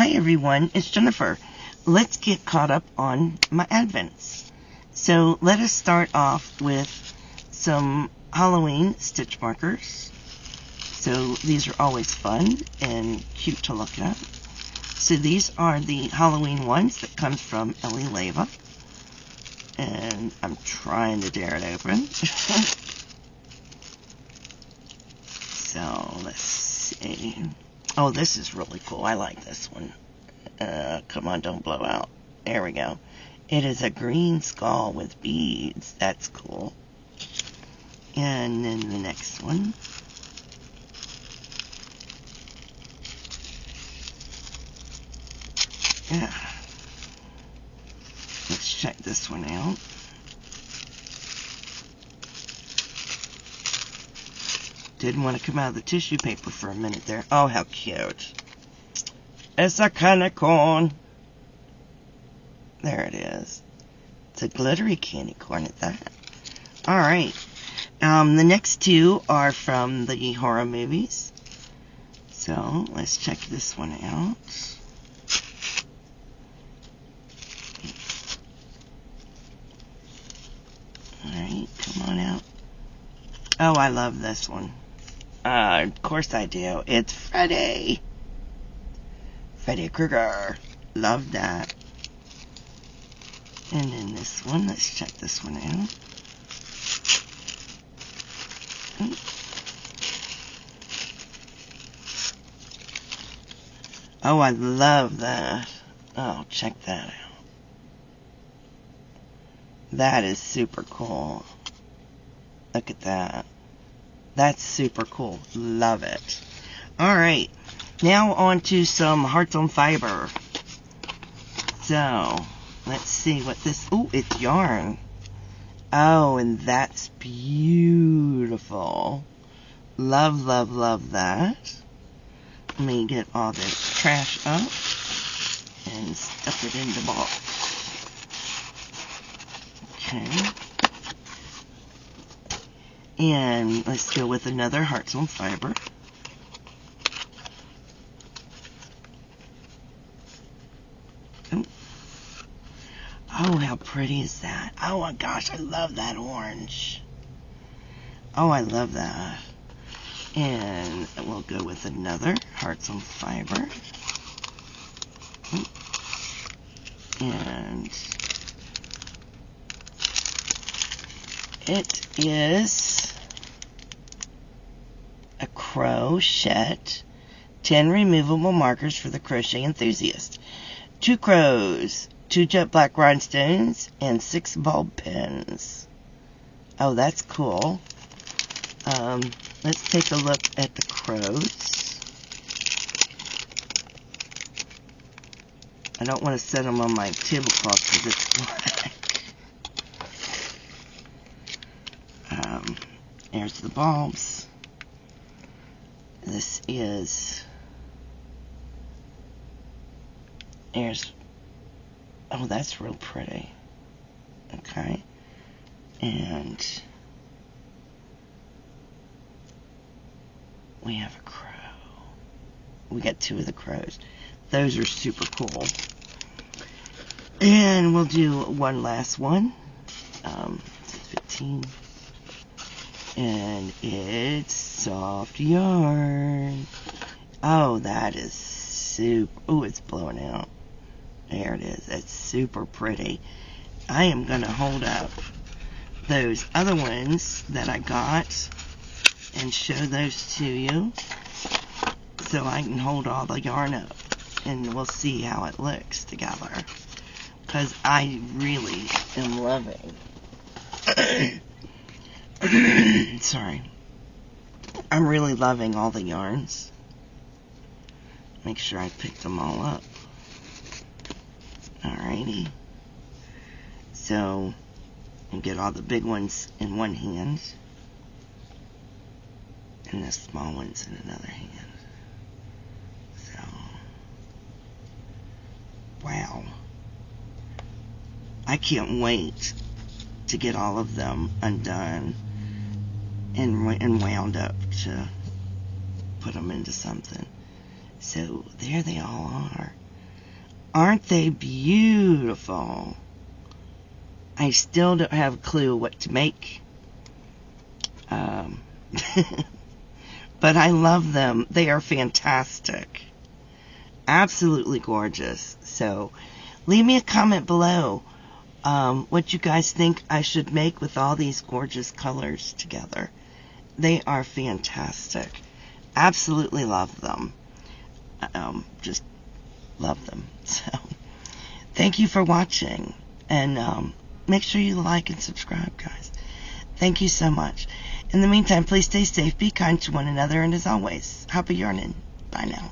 Hi everyone, it's Jennifer. Let's get caught up on my advents. So let us start off with some Halloween stitch markers. So these are always fun and cute to look at. So these are the Halloween ones that comes from Ellie Leva. And I'm trying to tear it open. So let's see. Oh, this is really cool. I like this one. Come on, don't blow out. There we go. It is a green skull with beads. That's cool. And then the next one. Yeah. Let's check this one out. Didn't want to come out of the tissue paper for a minute there. Oh, how cute. It's a candy corn. There it is. It's a glittery candy corn at that. Alright. The next two are from the horror movies. So, let's check this one out. Alright, come on out. Oh, I love this one. Of course I do. It's Freddy. Freddy Krueger. Love that. And then this one. Let's check this one out. Oh, I love that. Oh, check that out. That is super cool. Look at that. That's super cool. Love it. Alright. Now on to some Hearts on Fiber. So, let's see what this... Oh, it's yarn. Oh, and that's beautiful. Love, love, love that. Let me get all this trash up and stuff it in the box. Okay. And let's go with another Hearts on Fiber. Oh, how pretty is that? Oh my gosh, I love that orange. Oh, I love that. And we'll go with another Hearts on Fiber. And it is a crochet 10 removable markers for the crochet enthusiast. 2 crows, 2 jet black rhinestones, and 6 bulb pins. Oh, that's cool. Let's take a look at the crows. I don't want to set them on my tablecloth because it's black. There's the bulbs. This is... Oh, that's real pretty. Okay. And we have a crow. We got 2 of the crows. Those are super cool. And we'll do one last one. 15. And it's soft yarn. Oh, that is super... Oh, it's blowing out. There it is. That's super pretty. I am going to hold up those other ones that I got and show those to you so I can hold all the yarn up and we'll see how it looks together, because I really am loving sorry, I'm really loving all the yarns. Make sure I picked them all up. Alrighty. So, and get all the big ones in one hand and the small ones in another hand. So, wow. I can't wait to get all of them undone and wound up to put them into something. So there they all are. Aren't they beautiful? I still don't have a clue what to make. But I love them. They are fantastic. Absolutely gorgeous. So leave me a comment below what you guys think I should make with all these gorgeous colors together. They are fantastic. Absolutely love them. Just love them. So thank you for watching, and make sure you like and subscribe, guys. Thank you so much. In the meantime, please stay safe, be kind to one another, and as always, happy yarning. Bye now.